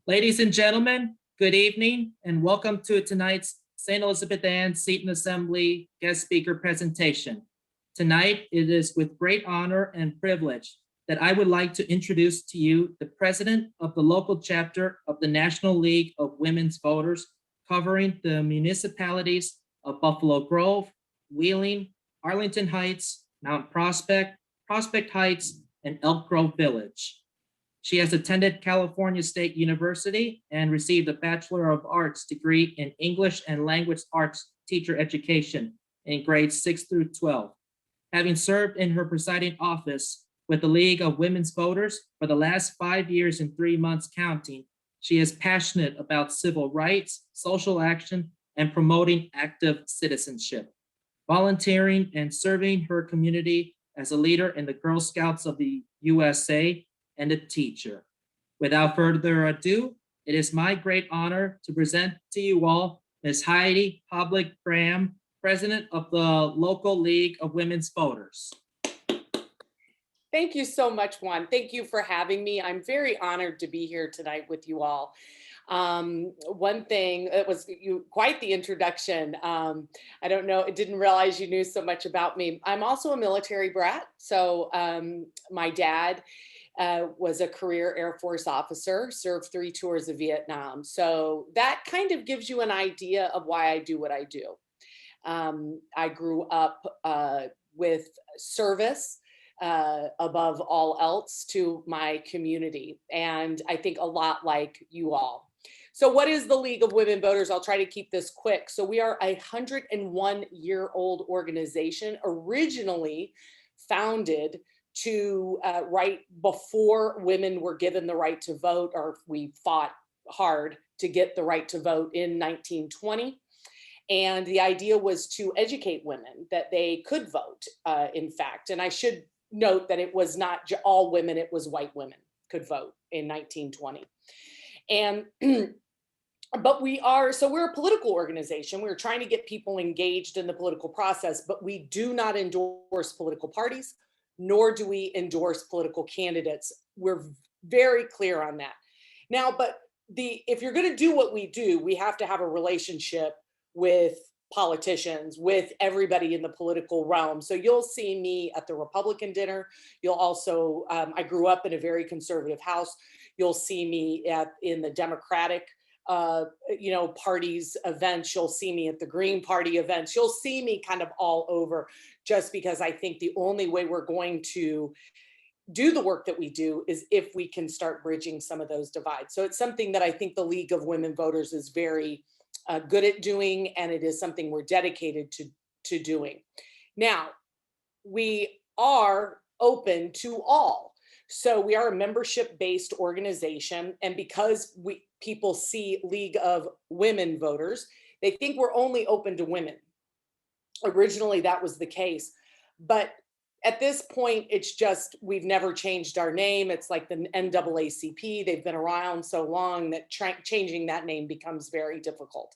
Ladies and gentlemen, good evening and welcome to tonight's St. Elizabeth Ann Seton Assembly guest speaker presentation. Tonight, it is with great honor and privilege that I would like to introduce to you the president of the local chapter of the National League of Women's Voters, covering the municipalities of Buffalo Grove, Wheeling, Arlington Heights, Mount Prospect, Prospect Heights, and Elk Grove Village. She has attended California State University and received a Bachelor of Arts degree in English and Language Arts teacher education in grades 6 through 12. Having served in her presiding office with the League of Women's Voters for the last 5 years and 3 months counting, she is passionate about civil rights, social action, and promoting active citizenship, volunteering and serving her community as a leader in the Girl Scouts of the USA and a teacher. Without further ado, it is my great honor to present to you all Ms. Heidi Hoblit Graham, President of the local League of Women's Voters. Thank you so much, Juan. Thank you for having me. I'm very honored to be here tonight with you all. One thing, it was quite the introduction. I don't know, I didn't realize you knew so much about me. I'm also a military brat. So my dad was a career Air Force officer, served 3 tours of Vietnam. So that kind of gives you an idea of why I do what I do. I grew up with service above all else to my community. And I think a lot like you all. So what is the League of Women Voters? I'll try to keep this quick. So we are a 101-year-old organization, originally founded to right before women were given the right to vote, or we fought hard to get the right to vote in 1920. And the idea was to educate women that they could vote, in fact. And I should note that it was not all women, it was white women could vote in 1920. And but we're a political organization. We're trying to get people engaged in the political process, but we do not endorse political parties, nor do we endorse political candidates. We're very clear on that. Now, but if you're going to do what we do, we have to have a relationship with politicians, with everybody in the political realm. So you'll see me at the Republican dinner. You'll also, I grew up in a very conservative house. You'll see me in the Democratic parties events. You'll see me at the Green Party events. You'll see me kind of all over, just because I think the only way we're going to do the work that we do is if we can start bridging some of those divides. So it's something that I think the League of Women Voters is very good at doing, and it is something we're dedicated to doing. Now, we are open to all. So we are a membership-based organization, and because people see League of Women Voters, they think we're only open to women. Originally, that was the case, but at this point, it's just, we've never changed our name. It's like the NAACP. They've been around so long that changing that name becomes very difficult.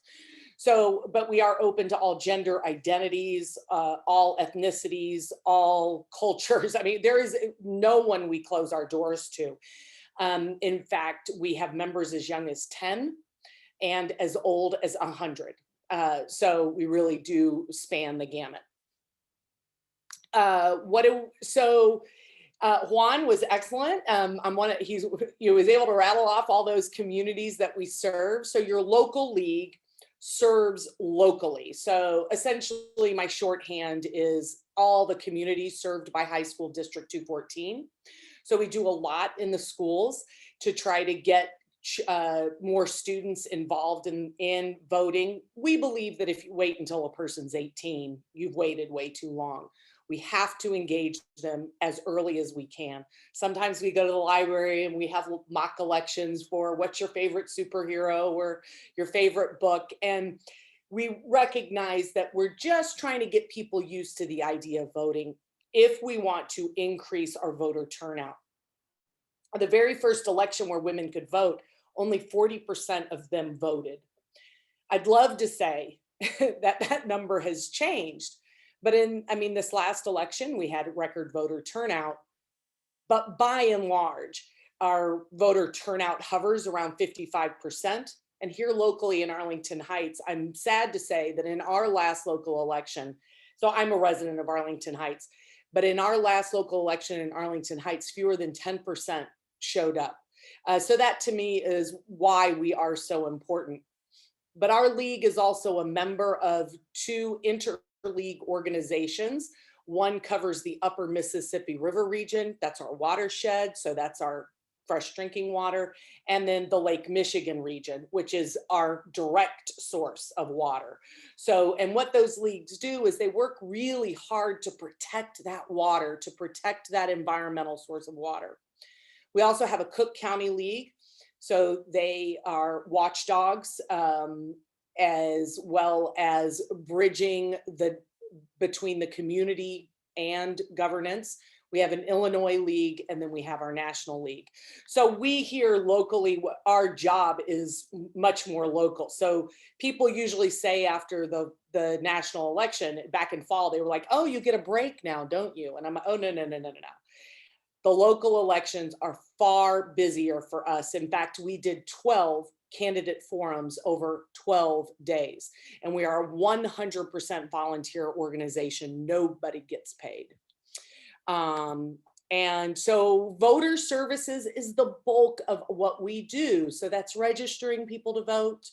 So, but we are open to all gender identities, all ethnicities, all cultures. I mean, there is no one we close our doors to. In fact, we have members as young as 10 and as old as 100. So we really do span the gamut. Juan was excellent. He was able to rattle off all those communities that we serve. So your local league serves locally. So essentially my shorthand is all the communities served by High School District 214. So we do a lot in the schools to try to get more students involved in voting. We believe that if you wait until a person's 18, you've waited way too long. We have to engage them as early as we can. Sometimes we go to the library and we have mock elections for what's your favorite superhero or your favorite book. And we recognize that we're just trying to get people used to the idea of voting if we want to increase our voter turnout. The very first election where women could vote, only 40% of them voted. I'd love to say that that number has changed. But this last election, we had record voter turnout. But by and large, our voter turnout hovers around 55%. And here locally in Arlington Heights, I'm sad to say that in our last local election, so I'm a resident of Arlington Heights, but in our last local election in Arlington Heights, fewer than 10% showed up. So that to me is why we are so important. But our league is also a member of 2 interleague organizations. One covers the upper Mississippi River region. That's our watershed. So that's our fresh drinking water. And then the Lake Michigan region, which is our direct source of water. So, and what those leagues do is they work really hard to protect that water, to protect that environmental source of water. We also have a Cook County League. So they are watchdogs, as well as bridging between the community and governance. We have an Illinois League, and then we have our National League. So we here locally, our job is much more local. So people usually say after the national election back in fall, they were like, oh, you get a break now, don't you? And I'm like, oh, no. The local elections are far busier for us. In fact, we did 12 candidate forums over 12 days, and we are a 100% volunteer organization. Nobody gets paid. And so voter services is the bulk of what we do. So that's registering people to vote.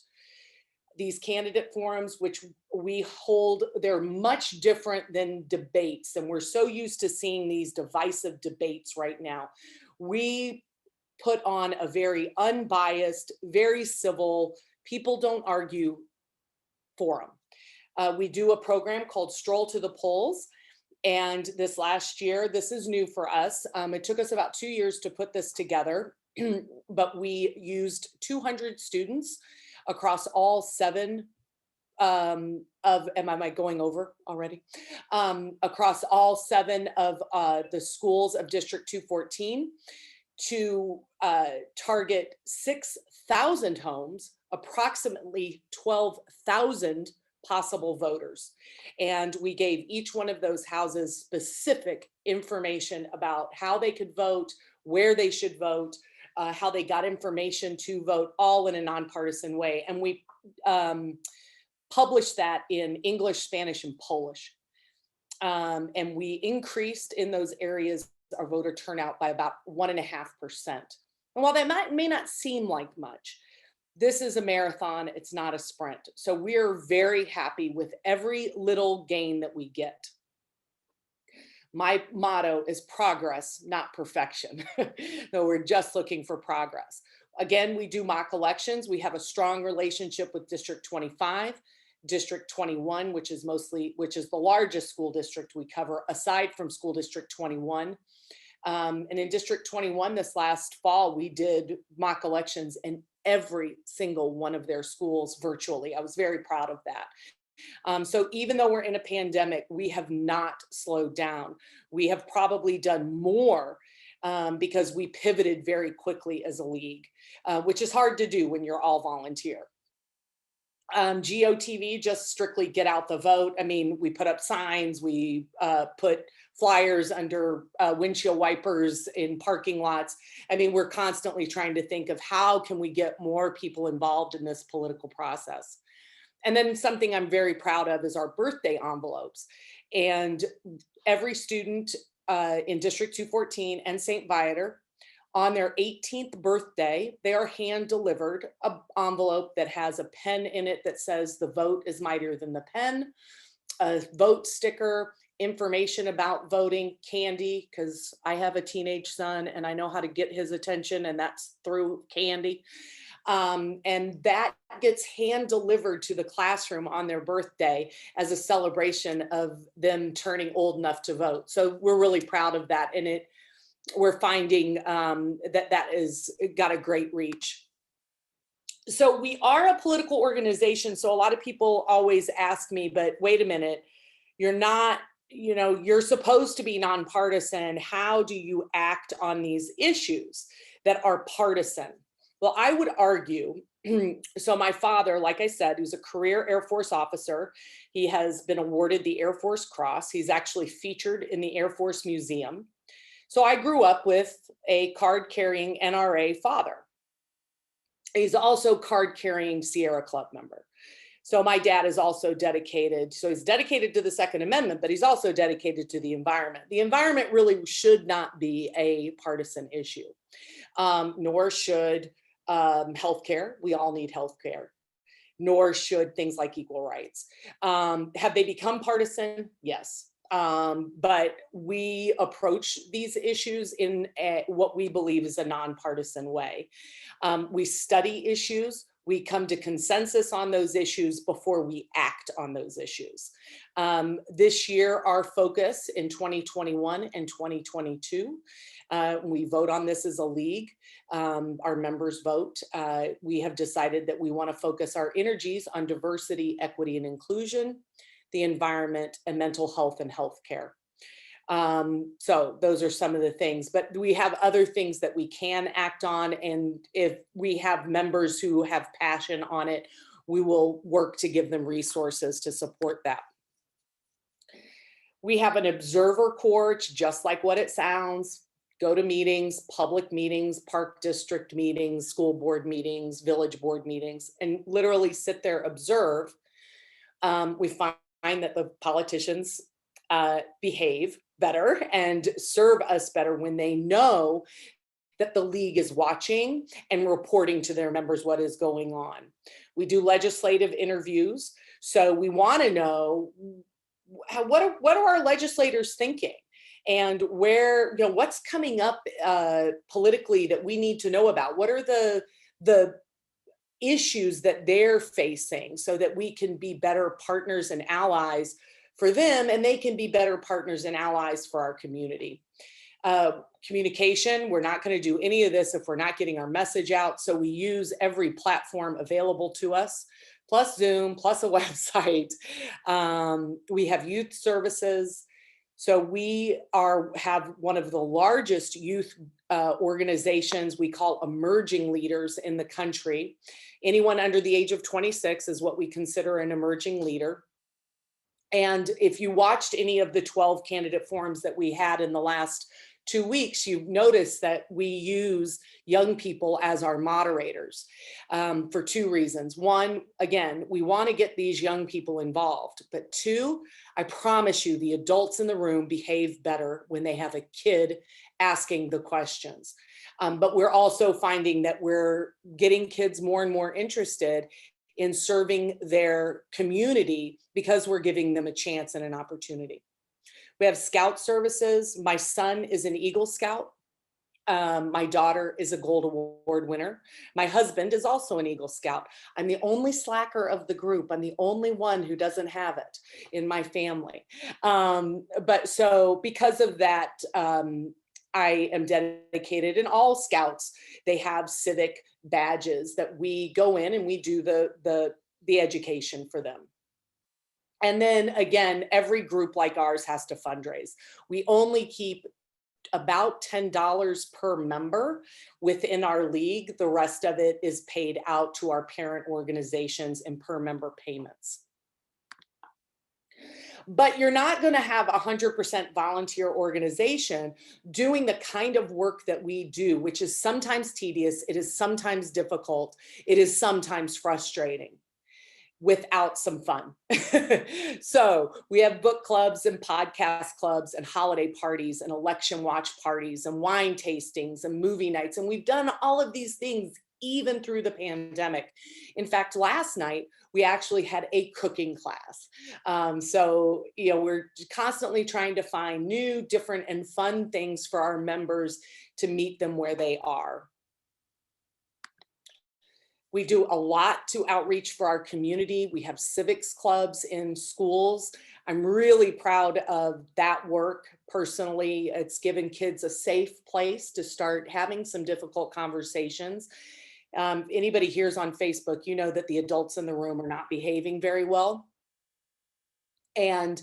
These candidate forums, which we hold, they're much different than debates. And we're so used to seeing these divisive debates right now. We put on a very unbiased, very civil, people don't argue forum. We do a program called Stroll to the Polls. And this last year, this is new for us. It took us about 2 years to put this together, but we used 200 students across all 7 am I going over already? Across all 7 of the schools of District 214 to target 6,000 homes, approximately 12,000 possible voters. And we gave each one of those houses specific information about how they could vote, where they should vote, how they got information to vote, all in a nonpartisan way. And we published that in English, Spanish, and Polish. And we increased in those areas our voter turnout by about 1.5%. And while that may not seem like much, this is a marathon, it's not a sprint. So we're very happy with every little gain that we get. My motto is progress, not perfection. No, we're just looking for progress. Again, we do mock elections. We have a strong relationship with District 25, District 21, which is the largest school district we cover aside from School District 21. And in District 21 this last fall, we did mock elections in every single one of their schools virtually. I was very proud of that. So even though we're in a pandemic, we have not slowed down. We have probably done more because we pivoted very quickly as a league, which is hard to do when you're all volunteer. GOTV, just strictly get out the vote. I mean, we put up signs, we put flyers under windshield wipers in parking lots. I mean, we're constantly trying to think of how can we get more people involved in this political process. And then something I'm very proud of is our birthday envelopes. And every student in District 214 and St. Viator, on their 18th birthday, they are hand delivered an envelope that has a pen in it that says the vote is mightier than the pen, a vote sticker, information about voting, candy, because I have a teenage son and I know how to get his attention, and that's through candy. And that gets hand delivered to the classroom on their birthday as a celebration of them turning old enough to vote. So we're really proud of that. And we're finding that is got a great reach. So we are a political organization. So a lot of people always ask me, but wait a minute, you're not, you're supposed to be nonpartisan. How do you act on these issues that are partisan? Well, I would argue, so my father, like I said, who's a career Air Force officer, he has been awarded the Air Force Cross. He's actually featured in the Air Force Museum. So I grew up with a card-carrying NRA father. He's also card-carrying Sierra Club member. So my dad is also dedicated. So he's dedicated to the Second Amendment, but he's also dedicated to the environment. The environment really should not be a partisan issue, nor should healthcare. We all need healthcare, nor should things like equal rights. Have they become partisan? Yes. But we approach these issues in what we believe is a nonpartisan way. We study issues. We come to consensus on those issues before we act on those issues. This year, our focus in 2021 and 2022, we vote on this as a league. Our members vote. We have decided that we want to focus our energies on diversity, equity, and inclusion, the environment, and mental health and healthcare. So those are some of the things, but we have other things that we can act on. And if we have members who have passion on it, we will work to give them resources to support that. We have an observer corps, just like what it sounds. Go to meetings, public meetings, park district meetings, school board meetings, village board meetings, and literally sit there, observe. We find that the politicians behave better and serve us better when they know that the league is watching and reporting to their members what is going on. We do legislative interviews. So we want to know what are our legislators thinking, and where, what's coming up politically that we need to know about. What are the issues that they're facing, so that we can be better partners and allies for them, and they can be better partners and allies for our community. Communication, we're not going to do any of this if we're not getting our message out. So we use every platform available to us, plus Zoom, plus a website. We have youth services. So we have one of the largest youth organizations we call emerging leaders in the country. Anyone under the age of 26 is what we consider an emerging leader. And if you watched any of the 12 candidate forums that we had in the last 2 weeks, you've noticed that we use young people as our moderators for two reasons. One, again, we want to get these young people involved. But two, I promise you, the adults in the room behave better when they have a kid asking the questions. But we're also finding that we're getting kids more and more interested in serving their community because we're giving them a chance and an opportunity. We have scout services. My son is an Eagle Scout. My daughter is a Gold Award winner. My husband is also an Eagle Scout. I'm the only slacker of the group. I'm the only one who doesn't have it in my family. But so because of that, I am dedicated, and all scouts, they have civic badges that we go in and we do the education for them. And then again, every group like ours has to fundraise. We only keep about $10 per member within our league. The rest of it is paid out to our parent organizations in per member payments. But you're not going to have 100% volunteer organization doing the kind of work that we do, which is sometimes tedious, it is sometimes difficult, it is sometimes frustrating, without some fun. So we have book clubs and podcast clubs and holiday parties and election watch parties and wine tastings and movie nights. And we've done all of these things even through the pandemic. In fact, last night, we actually had a cooking class. So, we're constantly trying to find new, different, and fun things for our members to meet them where they are. We do a lot to outreach for our community. We have civics clubs in schools. I'm really proud of that work personally. It's given kids a safe place to start having some difficult conversations. Anybody here's on Facebook, you know that the adults in the room are not behaving very well. And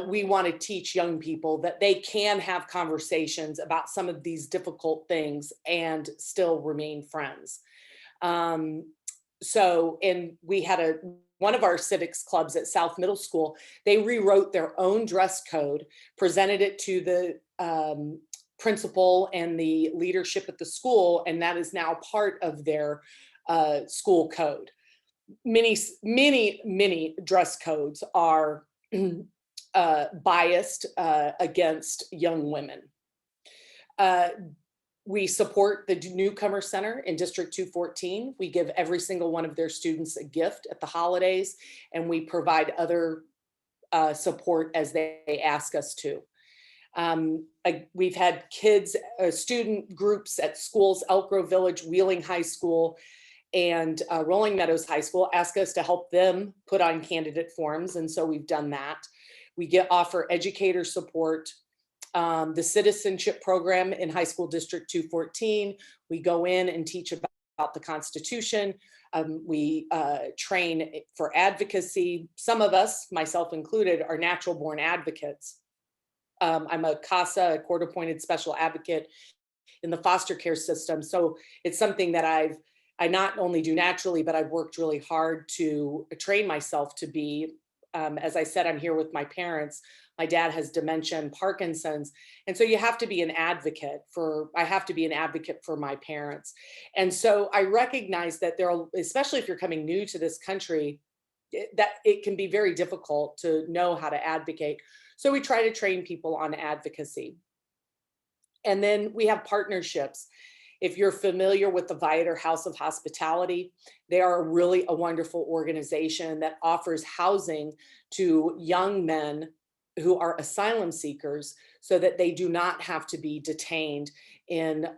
we want to teach young people that they can have conversations about some of these difficult things and still remain friends. And we had one of our civics clubs at South Middle School, they rewrote their own dress code, presented it to the principal and the leadership at the school, and that is now part of their school code. Many dress codes are biased against young women. We support the Newcomer Center in District 214. We give every single one of their students a gift at the holidays, and we provide other support as they ask us to. We've had kids, student groups at schools, Elk Grove Village, Wheeling High School, and Rolling Meadows High School ask us to help them put on candidate forms, and so we've done that. We offer educator support. The Citizenship program in High School District 214, we go in and teach about the Constitution. We train for advocacy. Some of us, myself included, are natural born advocates. I'm a CASA, a court-appointed special advocate in the foster care system. So it's something that I not only do naturally, but I've worked really hard to train myself to be. As I said, I'm here with my parents. My dad has dementia and Parkinson's. And so you have to be an advocate I have to be an advocate for my parents. And so I recognize that especially if you're coming new to this country, that it can be very difficult to know how to advocate. So we try to train people on advocacy. And then we have partnerships. If you're familiar with the Viator House of Hospitality, they are really a wonderful organization that offers housing to young men who are asylum seekers so that they do not have to be detained in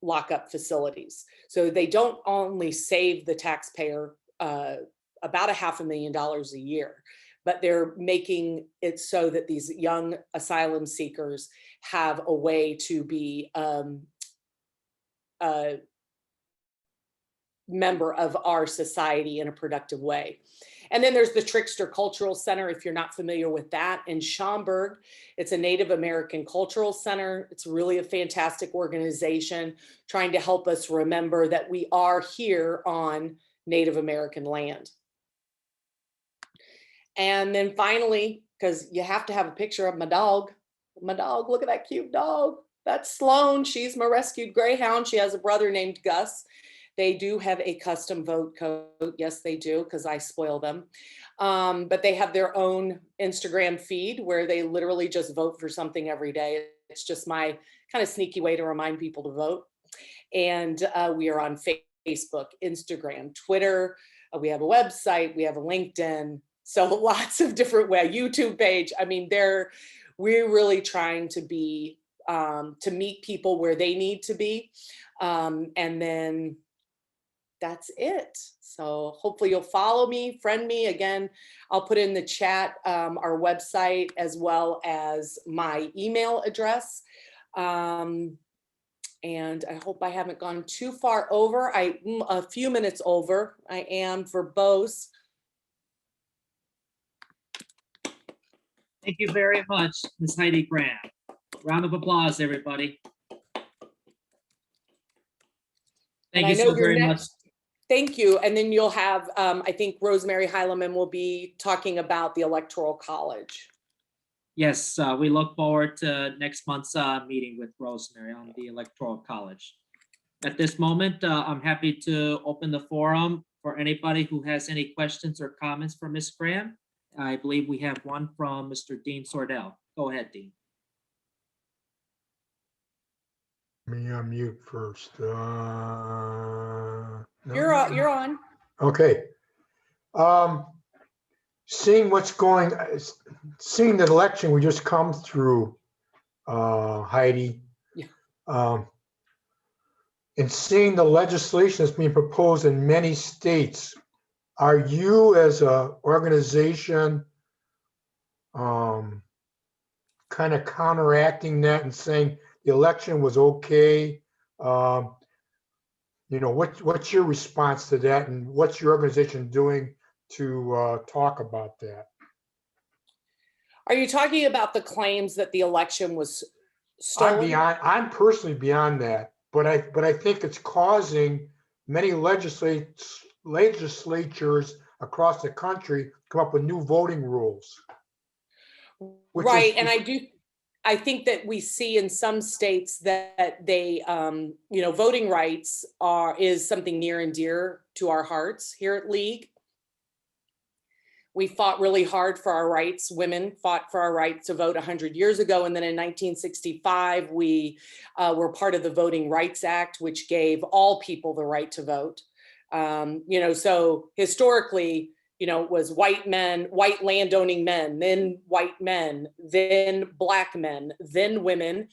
lockup facilities. So they don't only save the taxpayer about $500,000 a year, but they're making it so that these young asylum seekers have a way to be a member of our society in a productive way. And then there's the Trickster Cultural Center, if you're not familiar with that, in Schaumburg. It's a Native American cultural center. It's really a fantastic organization trying to help us remember that we are here on Native American land. And then finally, because you have to have a picture of my dog, look at that cute dog. That's Sloan. She's my rescued greyhound. She has a brother named Gus. They do have a custom vote code. Yes, they do, because I spoil them. But they have their own Instagram feed where they literally just vote for something every day. It's just my kind of sneaky way to remind people to vote. And we are on Facebook, Instagram, Twitter. We have a website. We have a LinkedIn. So lots of different ways, YouTube page. I mean, we're really trying to be, to meet people where they need to be. And then that's it. So hopefully you'll follow me, friend me. Again, I'll put in the chat our website as well as my email address. And I hope I haven't gone too far over. A few minutes over. I am verbose. Thank you very much, Ms. Heidi Graham. Round of applause, everybody. Thank you so very much. Thank you. And then you'll have, I think Rosemary Heileman will be talking about the Electoral College. Yes, we look forward to next month's meeting with Rosemary on the Electoral College. At this moment, I'm happy to open the forum for anybody who has any questions or comments for Ms. Graham. I believe we have one from Mr. Dean Sordell. Go ahead, Dean. Let me unmute first. No. You're on. Okay. Seeing the election we just come through, Heidi, Yeah. And seeing the legislation that's being proposed in many states, are you as an organization kind of counteracting that and saying the election was okay? What's your response to that, and what's your organization doing to talk about that? Are you talking about the claims that the election was stolen? I'm personally beyond that, but I think it's causing many legislatures across the country to come up with new voting rules. Right, and I do. I think that we see in some states that they, voting rights is something near and dear to our hearts here at League. We fought really hard for our rights. Women fought for our right to vote 100 years ago. And then in 1965, we were part of the Voting Rights Act, which gave all people the right to vote. So historically, it was white men, white landowning men, then white men, then Black men, then women,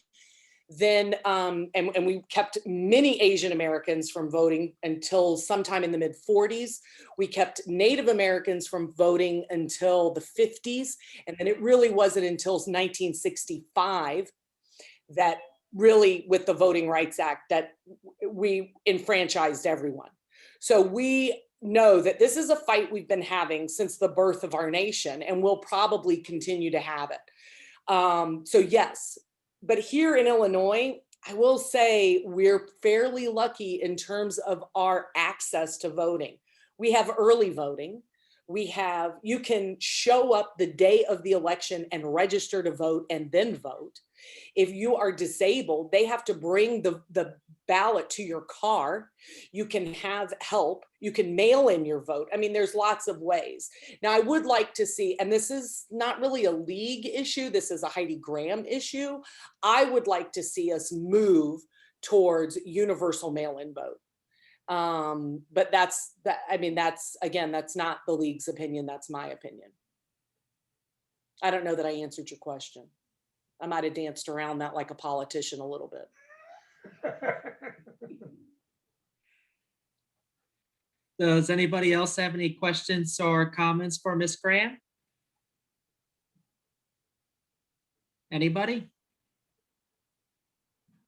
then, and we kept many Asian Americans from voting until sometime in the mid 40s. We kept Native Americans from voting until the 50s. And then it really wasn't until 1965 that really, with the Voting Rights Act, that we enfranchised everyone. So we know that this is a fight we've been having since the birth of our nation, and we'll probably continue to have it. So yes, but here in Illinois, I will say we're fairly lucky in terms of our access to voting. We have early voting. You can show up the day of the election and register to vote and then vote. If you are disabled, they have to bring the ballot to your car. You can have help. You can mail in your vote. I mean, there's lots of ways. Now, I would like to see, and this is not really a League issue, this is a Heidi Graham issue. I would like to see us move towards universal mail-in vote. But that's not the League's opinion, that's my opinion. I don't know that I answered your question. I might have danced around that like a politician a little bit. Does anybody else have any questions or comments for Ms. Graham? Anybody?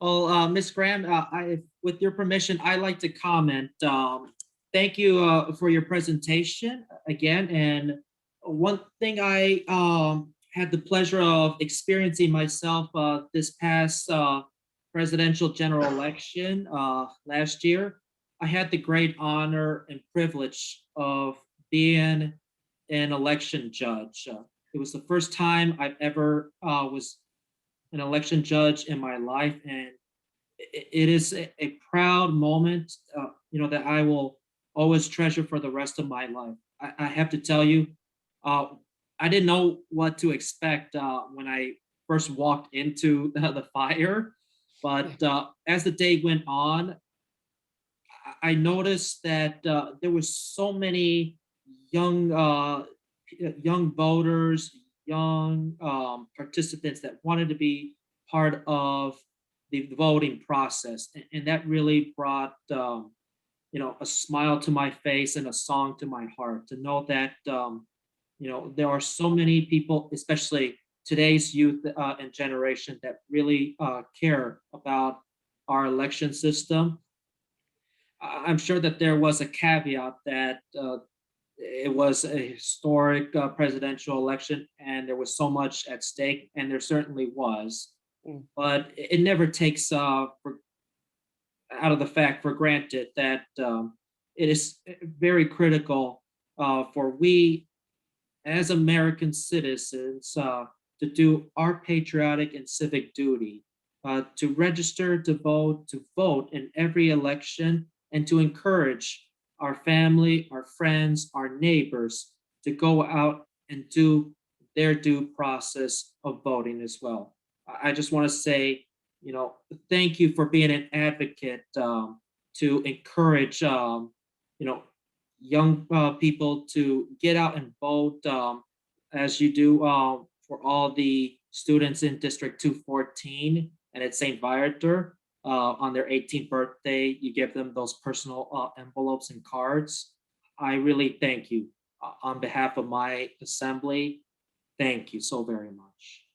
Well, Ms. Graham, with your permission, I'd like to comment. Thank you for your presentation again. And one thing I had the pleasure of experiencing myself this past presidential general election last year. I had the great honor and privilege of being an election judge. It was the first time I've ever was an election judge in my life, and it is a proud moment, that I will always treasure for the rest of my life. I have to tell you, I didn't know what to expect when I first walked into the fire, but as the day went on, I noticed that there was so many young voters, young participants that wanted to be part of the voting process, and that really brought a smile to my face and a song to my heart to know that there are so many people, especially today's youth and generation, that really care about our election system. I'm sure that there was a caveat that it was a historic presidential election and there was so much at stake, and there certainly was. But it never takes out of the fact for granted that it is very critical for we as American citizens to do our patriotic and civic duty, to register to vote in every election, and to encourage our family, our friends, our neighbors to go out and do their due process of voting as well. I just want to say, thank you for being an advocate to encourage, young people to get out and vote as you do for all the students in District 214 and at St. Viator. On their 18th birthday, you give them those personal envelopes and cards. I really thank you on behalf of my assembly. Thank you so very much.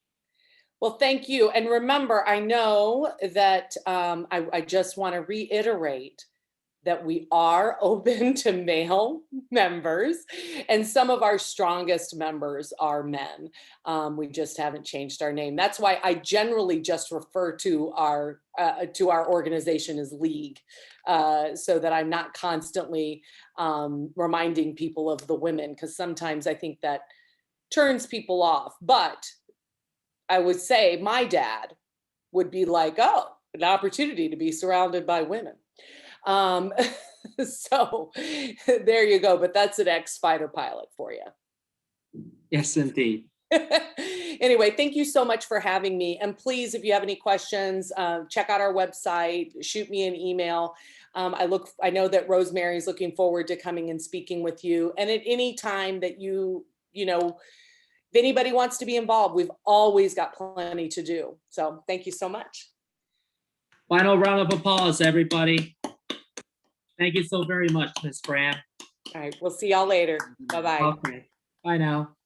Well, thank you. And remember, I know that I just want to reiterate that we are open to male members, and some of our strongest members are men. We just haven't changed our name. That's why I generally just refer to our organization as League, so that I'm not constantly reminding people of the women, because sometimes I think that turns people off. But I would say my dad would be like, oh, an opportunity to be surrounded by women. So there you go. But that's an ex-fighter pilot for you. Yes, indeed. Anyway, thank you so much for having me. And please, if you have any questions, check out our website, shoot me an email. I know that Rosemary is looking forward to coming and speaking with you. And at any time that if anybody wants to be involved, we've always got plenty to do. So thank you so much. Final round of applause, everybody. Thank you so very much, Ms. Graham. All right, we'll see y'all later. Bye-bye. Okay, bye now.